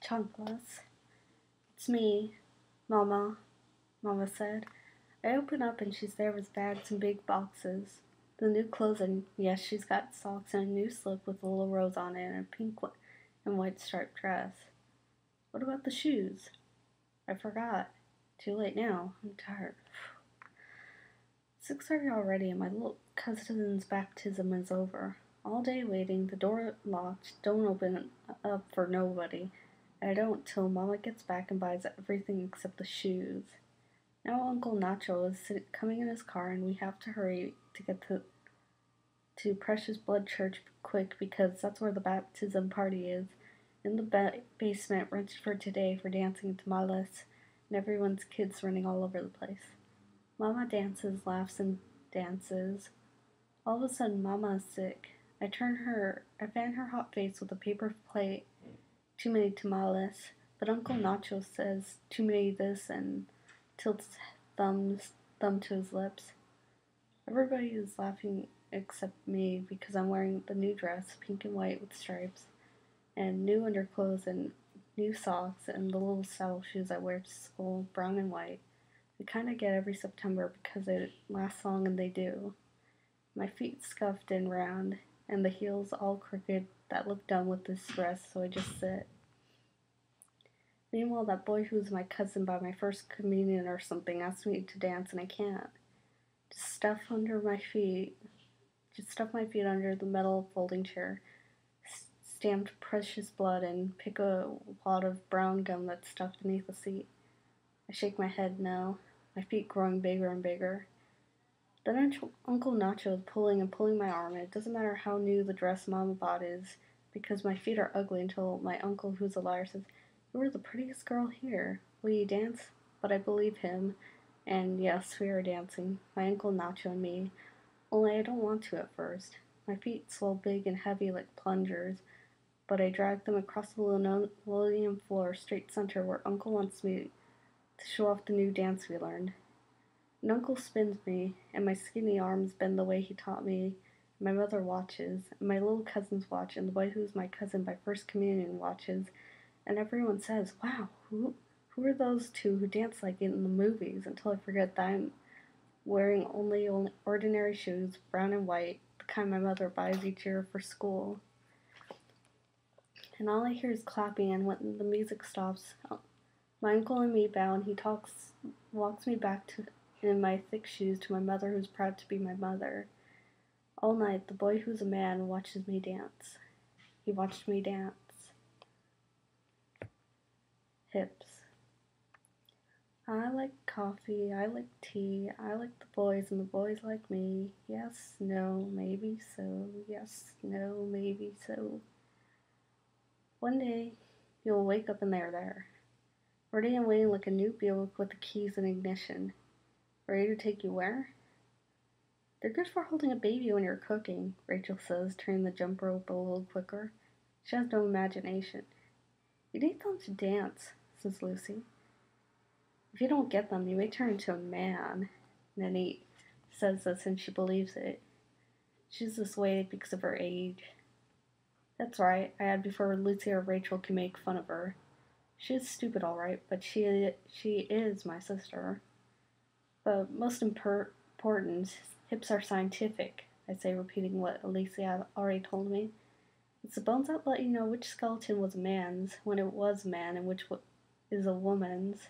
Chunkless. It's me, Mama, Mama said. I open up and she's there with bags and big boxes. The new clothes and yes, she's got socks and a new slip with a little rose on it and a pink and white striped dress. What about the shoes? I forgot. Too late now. I'm tired. 6:30 already and my little cousin's baptism is over. All day waiting, the door locked, don't open up for nobody. And I don't till Mama gets back and buys everything except the shoes. Now Uncle Nacho is coming in his car and we have to hurry to get to Precious Blood Church quick because that's where the baptism party is. In the basement rented for today for dancing tamales and everyone's kids running all over the place. Mama dances, laughs, and dances. All of a sudden, Mama is sick. I fan her hot face with a paper plate. Too many tamales. But Uncle Nacho says too many this and tilts thumb to his lips. Everybody is laughing except me because I'm wearing the new dress, pink and white with stripes, and new underclothes and new socks and the little saddle shoes I wear to school, brown and white. I kind of get every September because it lasts long and they do. My feet scuffed and round, and the heels all crooked that look dumb with this dress, so I just sit. Meanwhile, that boy who's my cousin by my first communion or something asks me to dance, and I can't. Just stuff my feet under the metal folding chair, stamped precious blood, and pick a wad of brown gum that's stuck beneath the seat. I shake my head no, my feet growing bigger and bigger. Then Uncle Nacho is pulling and pulling my arm, and it doesn't matter how new the dress Mama bought is, because my feet are ugly until my uncle, who's a liar, says, "You are the prettiest girl here. Will you dance?" But I believe him, and yes, we are dancing, my Uncle Nacho and me, only I don't want to at first. My feet swell big and heavy like plungers, but I drag them across the linoleum floor straight center where Uncle wants me to show off the new dance we learned. And Uncle spins me, and my skinny arms bend the way he taught me, and my mother watches, and my little cousins watch, and the boy who's my cousin by first communion watches, and everyone says, "Wow, who are those two who dance like in the movies?" Until I forget that I'm wearing only ordinary shoes, brown and white, the kind my mother buys each year for school. And all I hear is clapping, and when the music stops, my uncle and me bow, and he walks me back in my thick shoes to my mother who's proud to be my mother. All night, the boy who's a man watches me dance. He watched me dance. Hips. I like coffee, I like tea, I like the boys and the boys like me. Yes, no, maybe so. Yes, no, maybe so. One day, you'll wake up and they're there. Ready and waiting like a new Buick with the keys and ignition. Ready to take you where? They're good for holding a baby when you're cooking, Rachel says, turning the jump rope a little quicker. She has no imagination. You need them to dance, says Lucy. If you don't get them, you may turn into a man. Nanny says this and she believes it. She's this way because of her age. That's right, I add before Lucy or Rachel can make fun of her. She is stupid, all right, but she is my sister. But most important, hips are scientific, I say, repeating what Alicia already told me. It's the bones that let you know which skeleton was a man's when it was a man and which is a woman's.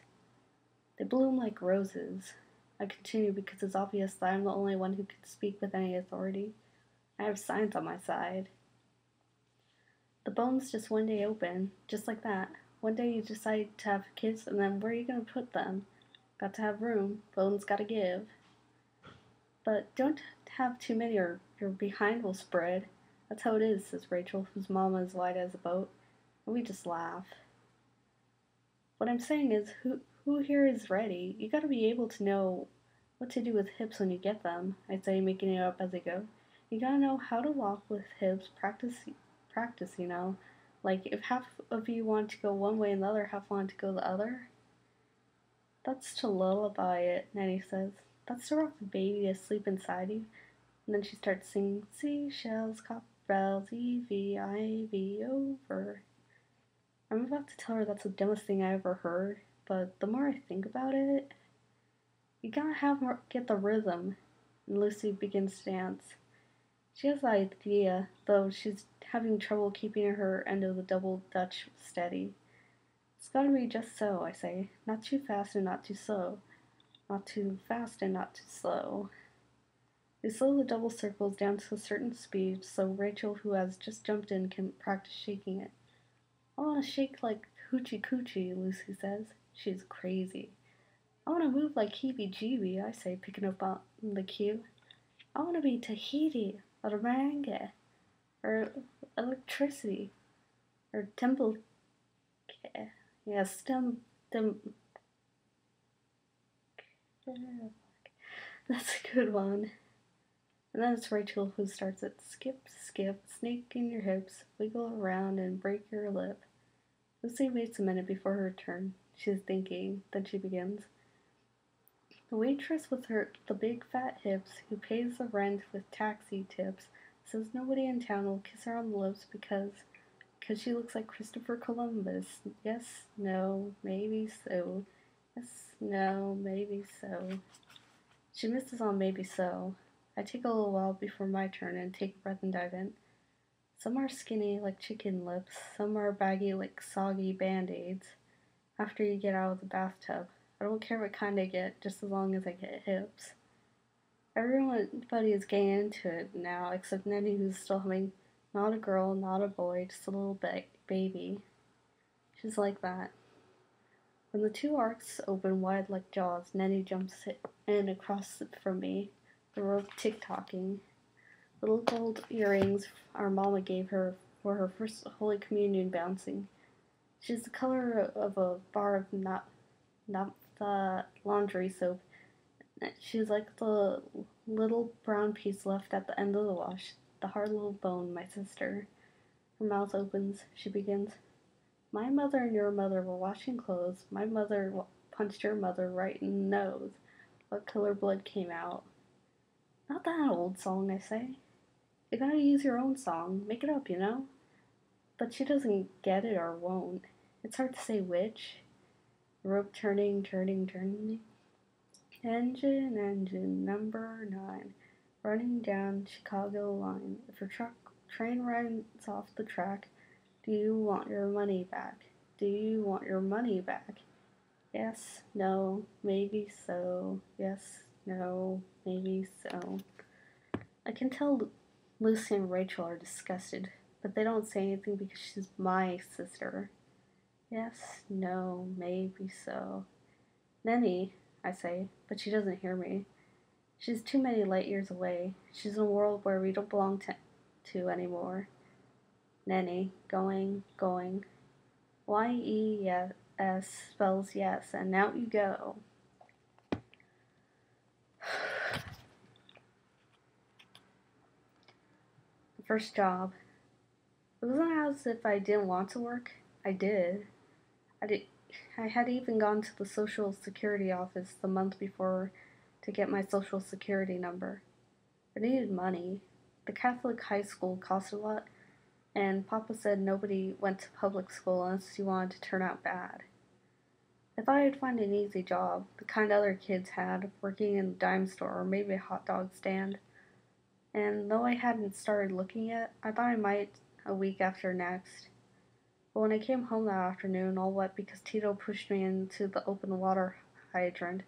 They bloom like roses. I continue because it's obvious that I'm the only one who can speak with any authority. I have science on my side. The bones just one day open, just like that. One day you decide to have kids, and then where are you going to put them? Got to have room. Bones got to give. But don't have too many or your behind will spread. That's how it is, says Rachel, whose mama is wide as a boat. And we just laugh. What I'm saying is, who here is ready? You got to be able to know what to do with hips when you get them, I say, making it up as I go. You got to know how to walk with hips, practice, you know. Like, if half of you want to go one way and the other half want to go the other. That's to lullaby it, Nanny says. That's to rock the baby asleep inside you. And then she starts singing, seashells, copper bells, E-V-I-V over. I'm about to tell her that's the dumbest thing I ever heard, but the more I think about it, you gotta get the rhythm. And Lucy begins to dance. She has the idea, though she's having trouble keeping her end of the double Dutch steady. It's gotta be just so, I say. Not too fast and not too slow. Not too fast and not too slow. We slow the double circles down to a certain speed so Rachel, who has just jumped in, can practice shaking it. I want to shake like hoochie coochie, Lucy says. She's crazy. I want to move like heebie jeebie, I say, picking up on the cue. I want to be Tahiti, or meringue, or electricity, or temple. Yes, that's a good one. And then it's Rachel who starts it. Skip, skip, snake in your hips, wiggle around and break your lip. Lucy waits a minute before her turn. She's thinking, then she begins. The waitress with the big fat hips, who pays the rent with taxi tips, says nobody in town will kiss her on the lips because she looks like Christopher Columbus. Yes, no, maybe so. Yes, no, maybe so. She misses on maybe so. I take a little while before my turn and take a breath and dive in. Some are skinny like chicken lips, some are baggy like soggy band-aids after you get out of the bathtub. I don't care what kind I get, just as long as I get hips. Everybody is getting into it now, except Nettie, who's still humming, not a girl, not a boy, just a little baby. She's like that. When the two arcs open wide like jaws, Nettie jumps in across from me, the rope tick-tocking. Little gold earrings our mama gave her for her first Holy Communion bouncing. She's the color of a bar of naphtha laundry soap. She's like the little brown piece left at the end of the wash, the hard little bone, my sister. Her mouth opens. She begins. My mother and your mother were washing clothes. My mother punched your mother right in the nose. What color blood came out? Not that old song, I say. You gotta use your own song. Make it up, you know? But she doesn't get it or won't. It's hard to say which. The rope turning, turning, turning. Engine, number 9. Running down Chicago line. If your train runs off the track, do you want your money back? Do you want your money back? Yes, no, maybe so. Yes, no, maybe so. I can tell Lucy and Rachel are disgusted, but they don't say anything because she's my sister. Yes, no, maybe so. Nenny, I say, but she doesn't hear me. She's too many light years away. She's in a world where we don't belong to anymore. Nenny, going, going. Y-E-S spells yes, and out you go. The first job. It wasn't as if I didn't want to work. I did. I had even gone to the Social Security office the month before to get my Social Security number. I needed money. The Catholic high school cost a lot, and Papa said nobody went to public school unless you wanted to turn out bad. I thought I'd find an easy job, the kind other kids had, working in a dime store or maybe a hot dog stand. And though I hadn't started looking yet, I thought I might a week after next. But when I came home that afternoon, all wet because Tito pushed me into the open water hydrant,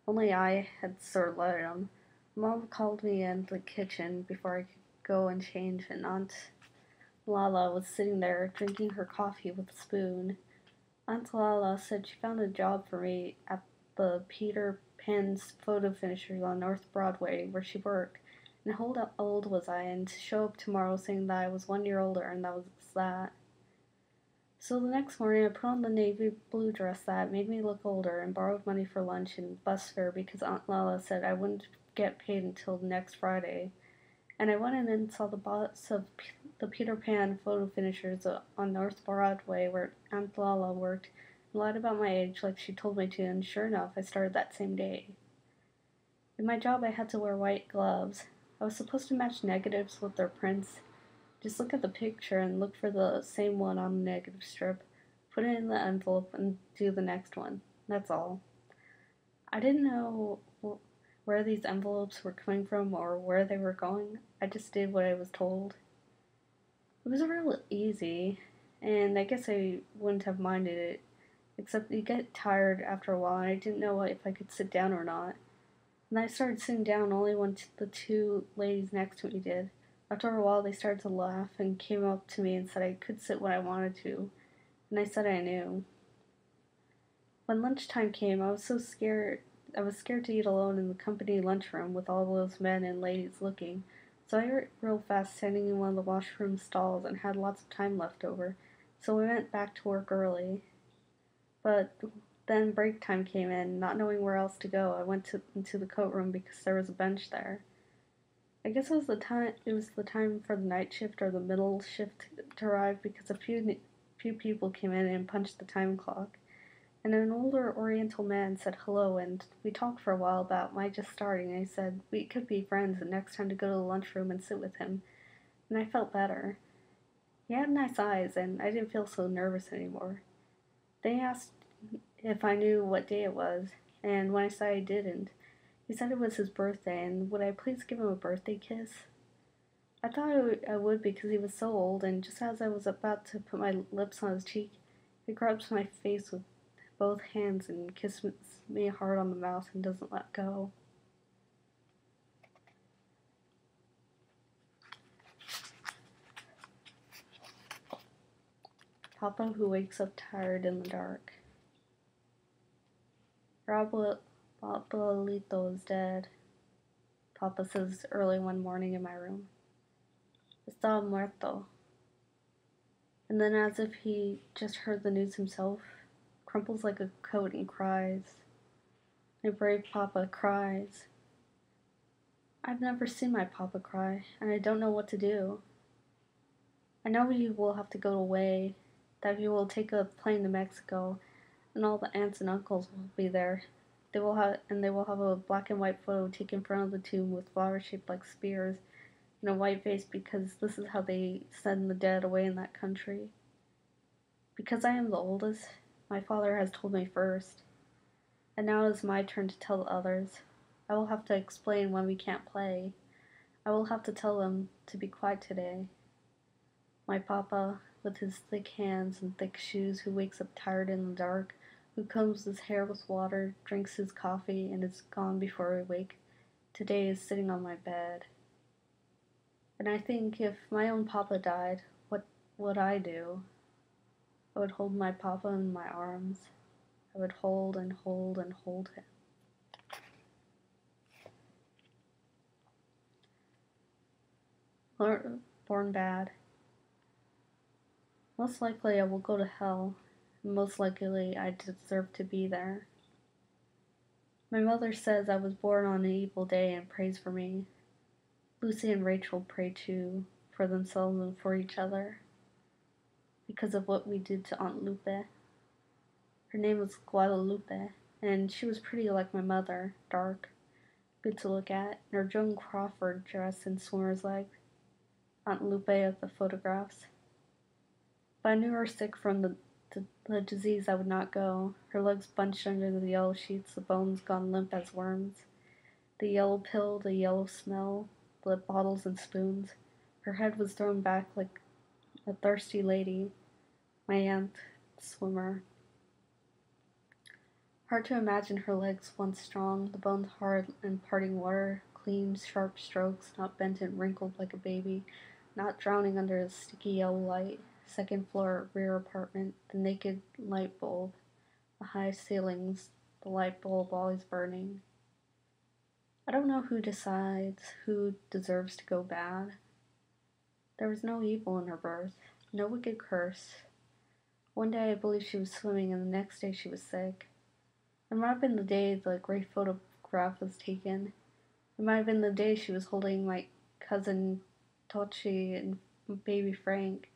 only I had sort of let him, Mom called me into the kitchen before I could go and change, and Aunt Lala was sitting there drinking her coffee with a spoon. Aunt Lala said she found a job for me at the Peter Pan's photo finishers on North Broadway, where she worked, and how old was I, and to show up tomorrow saying that I was 1 year older, and that was that. So the next morning I put on the navy blue dress that made me look older and borrowed money for lunch and bus fare because Aunt Lala said I wouldn't get paid until next Friday. And I went in and saw the boss of the Peter Pan photo finishers on North Broadway where Aunt Lala worked and lied about my age like she told me to, and sure enough, I started that same day. In my job, I had to wear white gloves. I was supposed to match negatives with their prints. Just look at the picture and look for the same one on the negative strip. put it in the envelope, and do the next one. That's all. I didn't know where these envelopes were coming from or where they were going. I just did what I was told. It was real easy, and I guess I wouldn't have minded it, except you get tired after a while, and I didn't know if I could sit down or not. And I started sitting down only when the two ladies next to me did. After a while, they started to laugh and came up to me and said I could sit when I wanted to, and I said I knew. When lunchtime came, I was so scared. I was scared to eat alone in the company lunchroom with all those men and ladies looking, so I ate real fast standing in one of the washroom stalls and had lots of time left over, so we went back to work early. But then break time came in, not knowing where else to go. I went into the coat room because there was a bench there. I guess it was the time. It was the time for the night shift or the middle shift to arrive because a few people came in and punched the time clock. And an older Oriental man said hello, and we talked for a while about my just starting. I said we could be friends, and next time to go to the lunchroom and sit with him. And I felt better. He had nice eyes, and I didn't feel so nervous anymore. They asked if I knew what day it was, and when I said I didn't, he said it was his birthday, and would I please give him a birthday kiss? I thought I would because he was so old, and just as I was about to put my lips on his cheek, he grabs my face with both hands and kisses me hard on the mouth and doesn't let go. Papa who wakes up tired in the dark. Abuelito is dead, Papa says early one morning in my room. Está muerto. And then, as if he just heard the news himself, crumples like a coat and cries. My brave Papa cries. I've never seen my Papa cry, and I don't know what to do. I know he will have to go away, that he will take a plane to Mexico, and all the aunts and uncles will be there. They will have a black and white photo taken in front of the tomb with flowers shaped like spears and a white face because this is how they send the dead away in that country. Because I am the oldest, my father has told me first, and now it is my turn to tell the others. I will have to explain when we can't play. I will have to tell them to be quiet today. My papa, with his thick hands and thick shoes, who wakes up tired in the dark, who combs his hair with water, drinks his coffee, and is gone before I wake, today is sitting on my bed. And I think if my own papa died, what would I do? I would hold my papa in my arms. I would hold and hold and hold him. Born bad. Most likely I will go to hell, and most likely I deserve to be there. My mother says I was born on an evil day and prays for me. Lucy and Rachel pray too, for themselves and for each other, because of what we did to Aunt Lupe. Her name was Guadalupe, and she was pretty like my mother, dark, good to look at, in her Joan Crawford dress and swimmer's legs, Aunt Lupe of the photographs. If I knew her sick from the disease, I would not go. Her legs bunched under the yellow sheets, the bones gone limp as worms. The yellow pill, the yellow smell, the bottles and spoons. Her head was thrown back like a thirsty lady. My aunt, swimmer. Hard to imagine her legs once strong, the bones hard and parting water, clean, sharp strokes, not bent and wrinkled like a baby, not drowning under a sticky yellow light. Second floor, rear apartment, the naked light bulb, the high ceilings, the light bulb always burning. I don't know who decides who deserves to go bad. There was no evil in her birth, no wicked curse. One day I believe she was swimming, and the next day she was sick. It might have been the day the great photograph was taken. It might have been the day she was holding my cousin Tochi and baby Frank.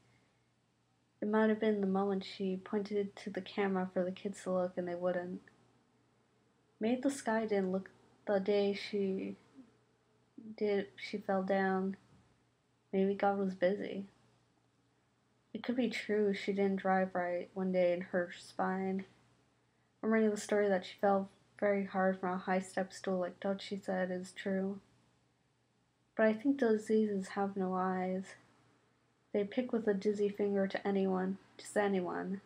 It might have been the moment she pointed to the camera for the kids to look and they wouldn't. Maybe the sky didn't look the day she fell down. Maybe God was busy. It could be true she didn't drive right one day and hurt her spine. I'm reading the story that she fell very hard from a high step stool, like Dutchy said, is true. But I think diseases have no eyes. They pick with a dizzy finger to anyone, just anyone.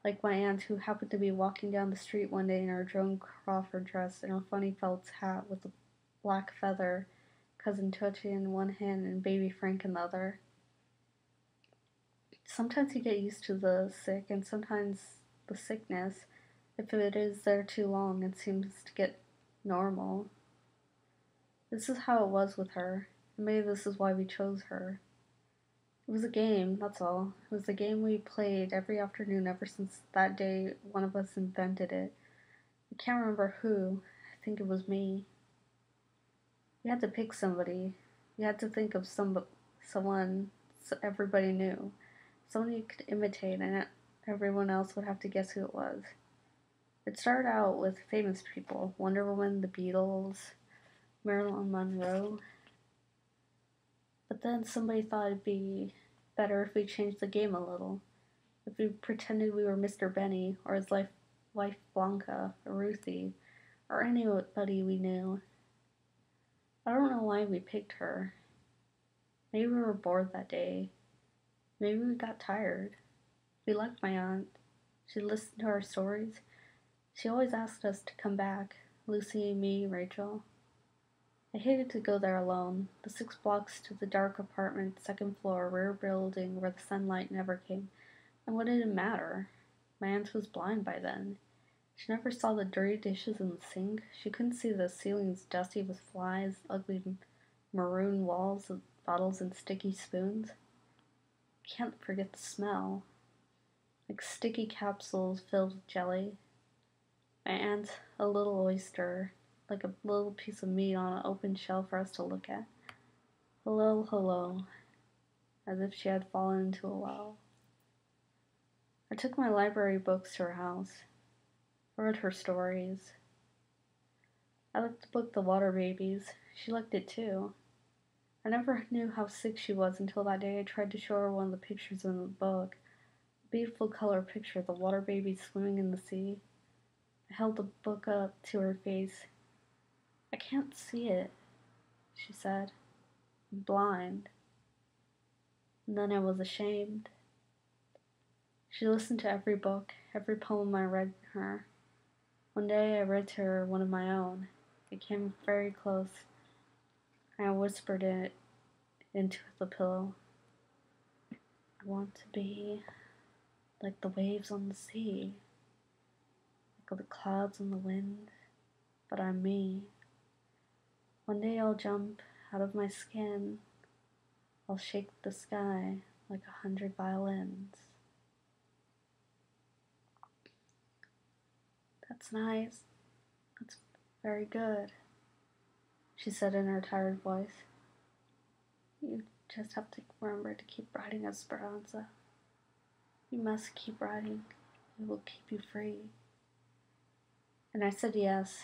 Like my aunt, who happened to be walking down the street one day in her Joan Crawford dress and her funny felt hat with a black feather, cousin Touchy in one hand and baby Frank in the other. Sometimes you get used to the sick, and sometimes the sickness, if it is there too long, it seems to get normal. This is how it was with her, and maybe this is why we chose her. It was a game, that's all. It was the game we played every afternoon ever since that day one of us invented it. I can't remember who. I think it was me. You had to pick somebody. You had to think of someone everybody knew. Someone you could imitate, and everyone else would have to guess who it was. It started out with famous people: Wonder Woman, the Beatles, Marilyn Monroe. But then somebody thought it'd be better if we changed the game a little. If we pretended we were Mr. Benny, or his wife Blanca, or Ruthie, or anybody we knew. I don't know why we picked her. Maybe we were bored that day. Maybe we got tired. We liked my aunt. She listened to our stories. She always asked us to come back. Lucy, me, Rachel. I hated to go there alone. The 6 blocks to the dark apartment, second floor, rear building where the sunlight never came. And what did it matter? My aunt was blind by then. She never saw the dirty dishes in the sink. She couldn't see the ceilings dusty with flies, ugly maroon walls of bottles and sticky spoons. Can't forget the smell. Like sticky capsules filled with jelly. My aunt, a little oyster, like a little piece of meat on an open shell for us to look at. Hello, hello, as if she had fallen into a well. I took my library books to her house. I read her stories. I liked the book The Water Babies. She liked it too. I never knew how sick she was until that day I tried to show her one of the pictures in the book. A beautiful color picture of the water babies swimming in the sea. I held the book up to her face. I can't see it, she said. I'm blind. And then I was ashamed. She listened to every book, every poem I read her. One day I read to her one of my own. It came very close. I whispered it into the pillow. I want to be like the waves on the sea, like the clouds on the wind, but I'm me. One day I'll jump out of my skin. I'll shake the sky like 100 violins. That's nice. That's very good, she said in her tired voice. You just have to remember to keep writing, Esperanza. You must keep writing. It will keep you free. And I said yes,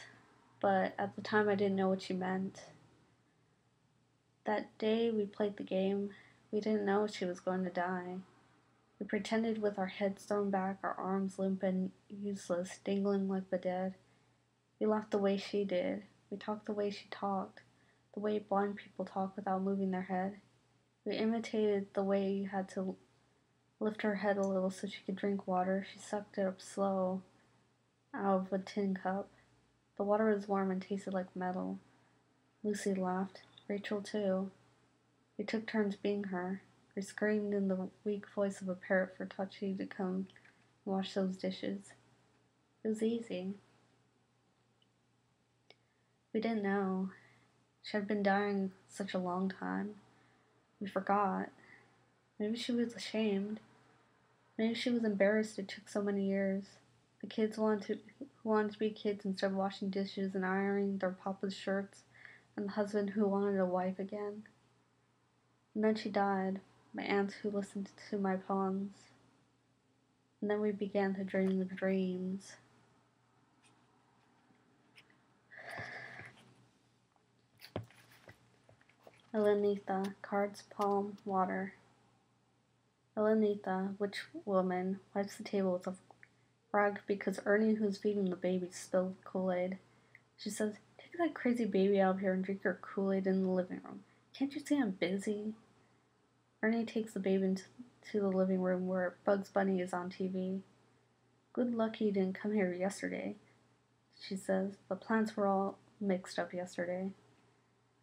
but at the time I didn't know what she meant. That day we played the game, we didn't know she was going to die. We pretended with our heads thrown back, our arms limp and useless, dangling like the dead. We laughed the way she did. We talked the way she talked, the way blind people talk without moving their head. We imitated the way you had to lift her head a little so she could drink water. She sucked it up slow out of a tin cup. The water was warm and tasted like metal. Lucy laughed. Rachel too. We took turns being her. We screamed in the weak voice of a parrot for Touchy to come and wash those dishes. It was easy. We didn't know. She had been dying such a long time. We forgot. Maybe she was ashamed. Maybe she was embarrassed it took so many years. The kids who wanted to be kids instead of washing dishes and ironing their papa's shirts, and the husband who wanted a wife again. And then she died, my aunt who listened to my poems. And then we began to dream the dreams. Elenitha, cards, palm, water. Elenita, witch woman, wipes the table with a rag because Ernie, who's feeding the baby, spilled Kool-Aid. She says, "Take that crazy baby out of here and drink your Kool-Aid in the living room. Can't you see I'm busy?" Ernie takes the baby into the living room where Bugs Bunny is on TV. "Good luck you didn't come here yesterday," she says. "The plans were all mixed up yesterday."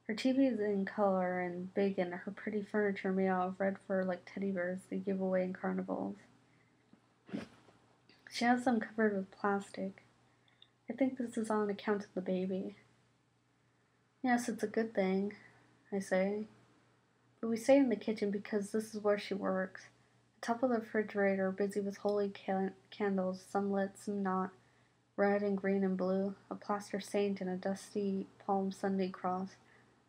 Her TV is in color and big, and her pretty furniture made out of red fur like teddy bears they give away in carnivals. She has them covered with plastic. "I think this is on account of the baby." "Yes, it's a good thing," I say. But we stay in the kitchen because this is where she works. Top of the refrigerator, busy with holy candles, some lit, some not, red and green and blue, a plaster saint and a dusty Palm Sunday cross,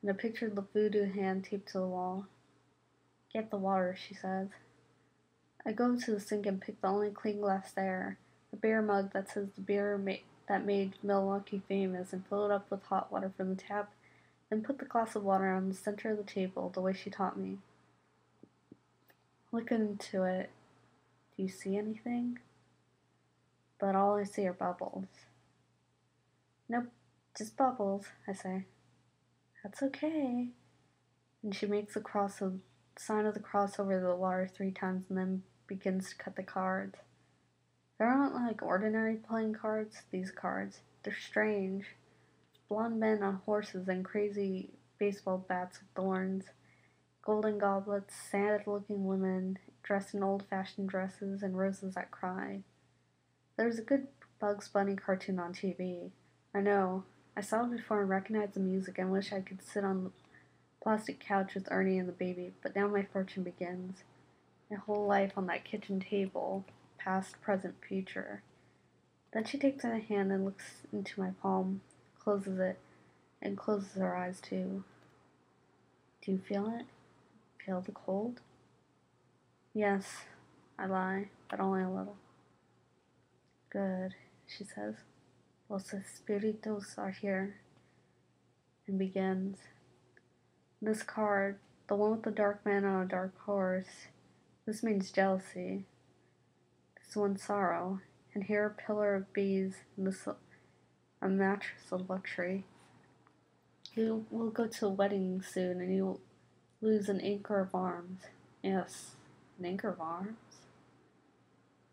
and a picture of the voodoo hand taped to the wall. "Get the water," she says. I go to the sink and pick the only clean glass there, a beer mug that says the beer that made Milwaukee famous, and fill it up with hot water from the tap, then put the glass of water on the center of the table the way she taught me. Look into it. "Do you see anything?" But all I see are bubbles. "Nope, just bubbles," I say. "That's okay." And she makes the sign of the cross over the water 3 times and then begins to cut the cards. They're not like ordinary playing cards, these cards. They're strange. Blonde men on horses and crazy baseball bats with thorns. Golden goblets, sad-looking women dressed in old-fashioned dresses, and roses that cry. There's a good Bugs Bunny cartoon on TV. I know. I saw it before and recognized the music and wish I could sit on the plastic couch with Ernie and the baby, but now my fortune begins. My whole life on that kitchen table, past, present, future. Then she takes my hand and looks into my palm, closes it, and closes her eyes too. "Do you feel it? Feel the cold?" "Yes," I lie, but only a little. "Good," she says. "Los espíritus are here," and begins. This card, the one with the dark man on a dark horse, this means jealousy. This one sorrow, and here a pillar of bees, and this a mattress of luxury. You will go to a wedding soon, and you will lose an anchor of arms. Yes, an anchor of arms.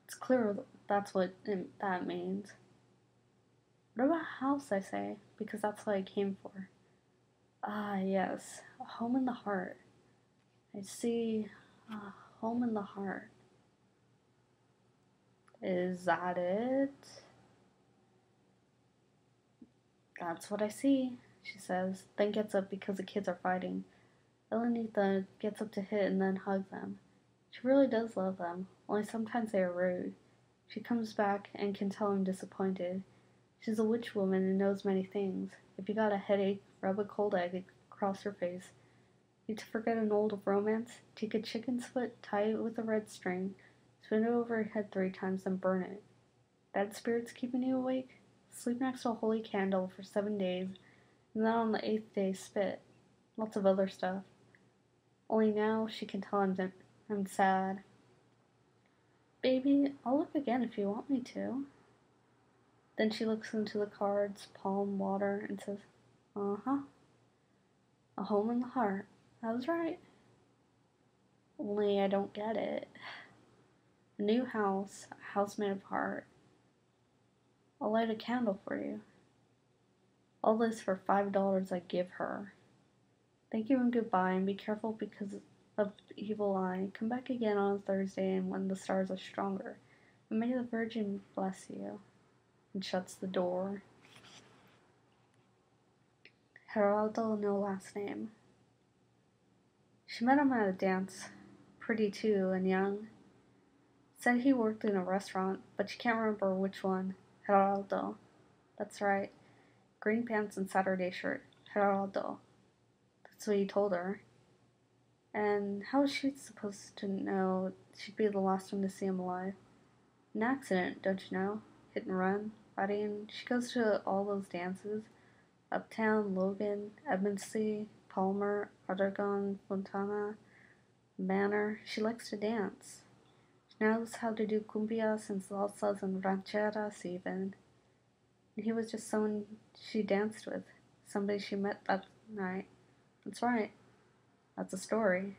It's clear that's what that means. "What about a house?" I say, because that's what I came for. "Ah, yes, a home in the heart. I see a home in the heart." "Is that it?" "That's what I see," she says, then gets up because the kids are fighting. Elenita gets up to hit and then hug them. She really does love them, only sometimes they are rude. She comes back and can tell I'm disappointed. She's a witch woman and knows many things. If you got a headache, rub a cold egg across your face. Need to forget an old romance? Take a chicken's foot, tie it with a red string, spin it over your head 3 times, then burn it. Bad spirits keeping you awake? Sleep next to a holy candle for 7 days, and then on the 8th day spit. Lots of other stuff. Only now she can tell I'm sad. "Baby, I'll look again if you want me to." Then she looks into the cards, palm, water, and says, "Uh-huh. A home in the heart. I was right. Only I don't get it. A new house, a house made of heart. I'll light a candle for you. All this for $5 I give her. Thank you and goodbye, and be careful because of the evil eye. Come back again on a Thursday and when the stars are stronger. And may the Virgin bless you." And shuts the door. Geraldo, no last name. She met him at a dance. Pretty too, and young. Said he worked in a restaurant, but she can't remember which one. Geraldo. That's right. Green pants and Saturday shirt. Geraldo. That's what he told her. And how was she supposed to know she'd be the last one to see him alive? An accident, don't you know? Hit and run, fighting. She goes to all those dances. Uptown, Logan, Edmondsey, Palmer, Argonne, Fontana. manner. She likes to dance. She knows how to do cumbias and salsas and rancheras even. And he was just someone she danced with, somebody she met that night. That's right. That's a story.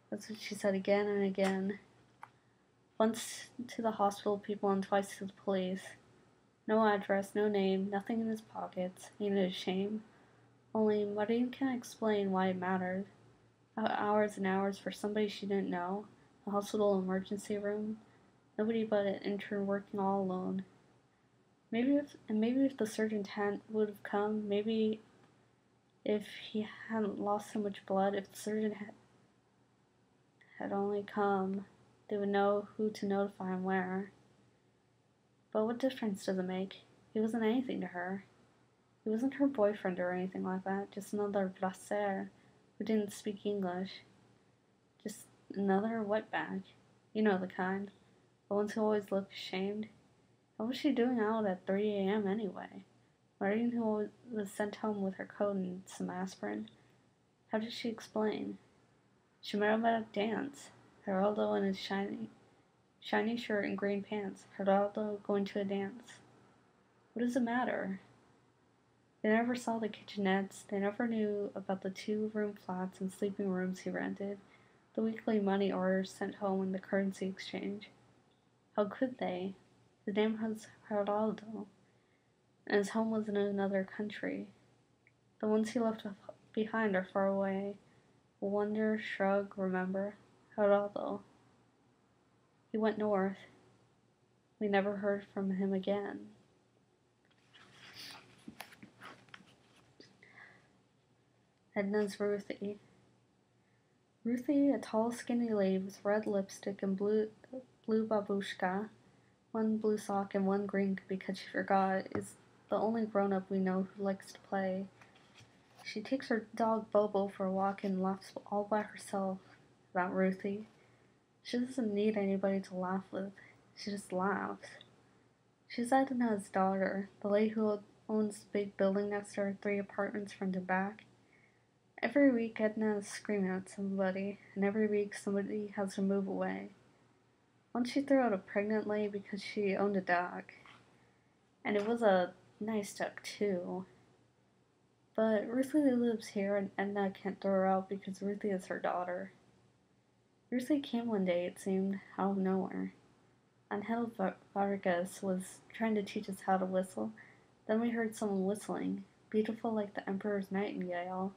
That's what she said again and again. Once to the hospital people and twice to the police. No address, no name, nothing in his pockets, even his shame. Only Maureen can't explain why it mattered. Hours and hours for somebody she didn't know. A hospital emergency room. Nobody but an intern working all alone. Maybe if the surgeon would have come, maybe if he hadn't lost so much blood, if the surgeon had only come, they would know who to notify and where. But what difference does it make? He wasn't anything to her. He wasn't her boyfriend or anything like that, just another brasser who didn't speak English. Just another wetbag. You know the kind. The ones who always look ashamed. What was she doing out at 3 a.m. anyway? Marine, who was sent home with her coat and some aspirin. How did she explain? She met him at a dance. Geraldo in his shiny shirt and green pants. Geraldo going to a dance. What does it matter? They never saw the kitchenettes. They never knew about the 2-room flats and sleeping rooms he rented, the weekly money orders sent home and the currency exchange. How could they? His name was Geraldo, and his home was in another country. The ones he left behind are far away. Wonder, shrug, remember. Geraldo. He went north. We never heard from him again. Edna's Ruthie. Ruthie, a tall, skinny lady with red lipstick and blue babushka, one blue sock and one green because she forgot, is the only grown-up we know who likes to play. She takes her dog Bobo for a walk and laughs all by herself about Ruthie. She doesn't need anybody to laugh with. She just laughs. She's Edna's daughter, the lady who owns the big building next to her 3 apartments front and back. Every week Edna is screaming at somebody, and every week somebody has to move away. Once she threw out a pregnant lady because she owned a dog. And it was a nice dog, too. But Ruthie lives here, and Edna can't throw her out because Ruthie is her daughter. Ruthie came one day, it seemed, out of nowhere. Angel Vargas was trying to teach us how to whistle. Then we heard someone whistling, beautiful like the Emperor's nightingale.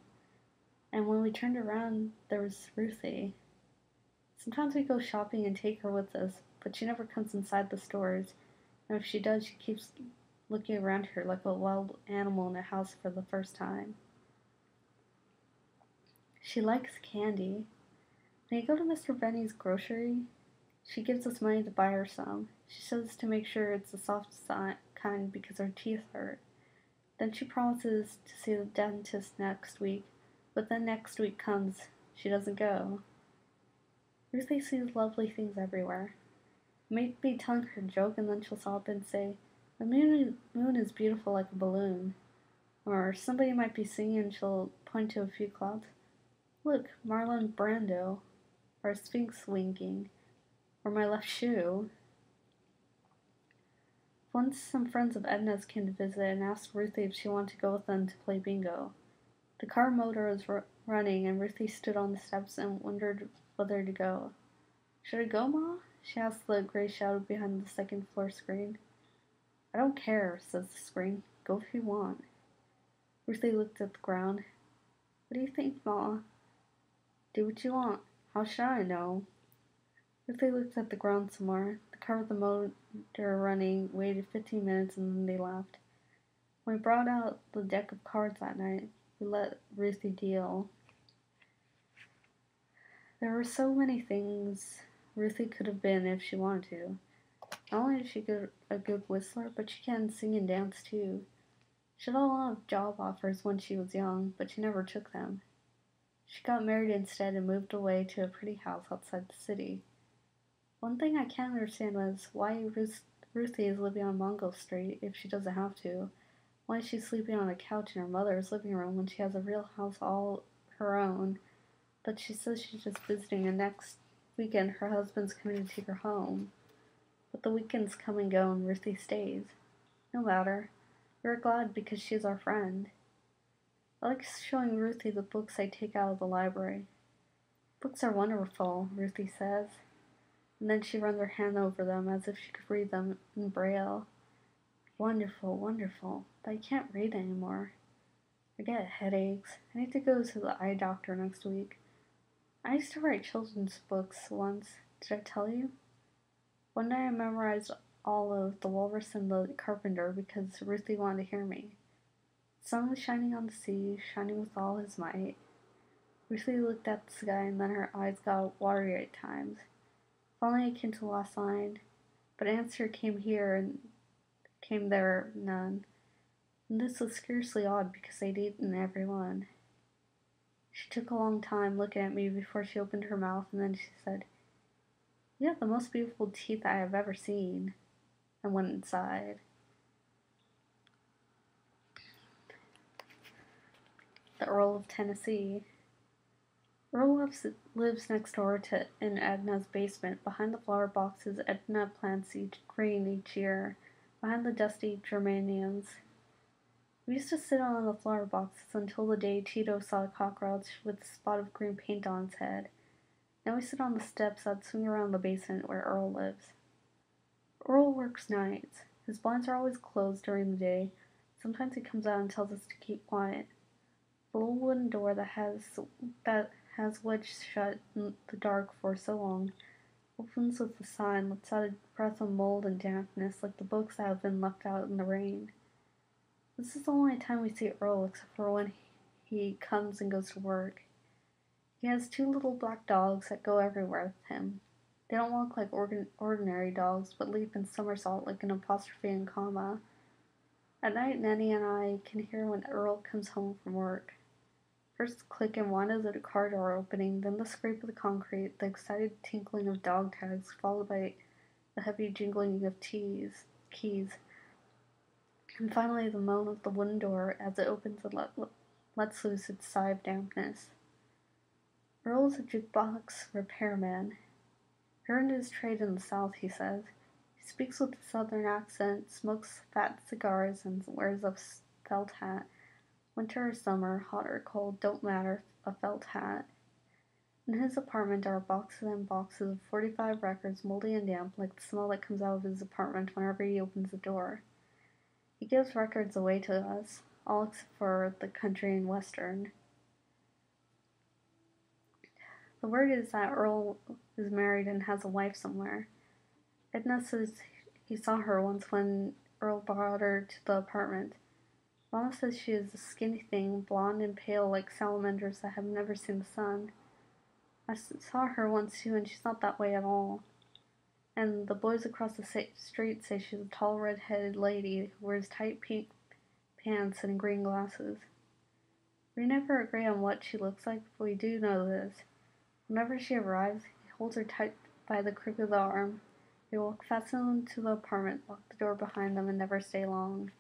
And when we turned around, there was Ruthie. Sometimes we go shopping and take her with us, but she never comes inside the stores, and if she does, she keeps looking around her like a wild animal in a house for the first time. She likes candy. When you go to Mr. Benny's grocery, she gives us money to buy her some. She says to make sure it's the soft kind because her teeth hurt. Then she promises to see the dentist next week, but then next week comes, she doesn't go. Ruthie sees lovely things everywhere. It may be telling her a joke and then she'll stop and say, "The moon is beautiful like a balloon." Or somebody might be singing and she'll point to a few clouds. "Look, Marlon Brando." Or a sphinx winking. Or my left shoe. Once some friends of Edna's came to visit and asked Ruthie if she wanted to go with them to play bingo. The car motor was running and Ruthie stood on the steps and wondered whether to go. "Should I go, Ma?" she asked the gray shadow behind the second-floor screen. "I don't care," says the screen. "Go if you want." Ruthie looked at the ground. "What do you think, Ma?" "Do what you want. How should I know?" Ruthie looked at the ground some more. The car with the motor running waited 15 minutes and then they left. When we brought out the deck of cards that night, we let Ruthie deal. There were so many things Ruthie could have been if she wanted to. Not only is she a good whistler, but she can sing and dance too. She had a lot of job offers when she was young, but she never took them. She got married instead and moved away to a pretty house outside the city. One thing I can't understand is why Ruthie is living on Mungo Street if she doesn't have to. Why is she sleeping on a couch in her mother's living room when she has a real house all her own but she says she's just visiting, and next weekend her husband's coming to take her home. But the weekends come and go, and Ruthie stays. No matter. We're glad because she's our friend. I like showing Ruthie the books I take out of the library. Books are wonderful, Ruthie says, and then she runs her hand over them as if she could read them in Braille. Wonderful, wonderful, but I can't read anymore. I get headaches. I need to go to the eye doctor next week. I used to write children's books once. Did I tell you? One day I memorized all of The Walrus and the Carpenter because Ruthie wanted to hear me. The sun was shining on the sea, shining with all his might. Ruthie looked at the sky and then her eyes got watery at times. Finally I came to the last line, but answer came here and came there none. And this was scarcely odd because I'd eaten every one. She took a long time looking at me before she opened her mouth, and then she said, "You have the most beautiful teeth I have ever seen," and went inside. The Earl of Tennessee. Earl lives next door to in Edna's basement. Behind the flower boxes Edna plants green each year, behind the dusty geraniums. We used to sit on the flower boxes until the day Tito saw a cockroach with a spot of green paint on its head. Now we sit on the steps that swing around the basement where Earl lives. Earl works nights. His blinds are always closed during the day. Sometimes he comes out and tells us to keep quiet. The little wooden door that has wedged shut in the dark for so long opens with a sigh and lets out a breath of mold and dampness like the books that have been left out in the rain. This is the only time we see Earl except for when he comes and goes to work. He has two little black dogs that go everywhere with him. They don't walk like ordinary dogs, but leap and somersault like an apostrophe and comma. At night, Nanny and I can hear when Earl comes home from work. First the click and whine of the car door opening, then the scrape of the concrete, the excited tinkling of dog tags, followed by the heavy jingling of keys, and finally the moan of the wooden door as it opens and lets loose its sigh of dampness. Earl is a jukebox repairman. He earned his trade in the South, he says. He speaks with a southern accent, smokes fat cigars, and wears a felt hat. Winter or summer, hot or cold, don't matter, a felt hat. In his apartment are boxes and boxes of 45 records, moldy and damp, like the smell that comes out of his apartment whenever he opens the door. He gives records away to us, all except for the country and western. The word is that Earl is married and has a wife somewhere. Edna says he saw her once when Earl brought her to the apartment. Mama says she is a skinny thing, blonde and pale like salamanders that have never seen the sun. I saw her once too, and she's not that way at all. And the boys across the street say she's a tall red-headed lady who wears tight pink pants and green glasses. We never agree on what she looks like, but we do know this. Whenever she arrives, he holds her tight by the crook of the arm. They walk fast into the apartment, lock the door behind them, and never stay long.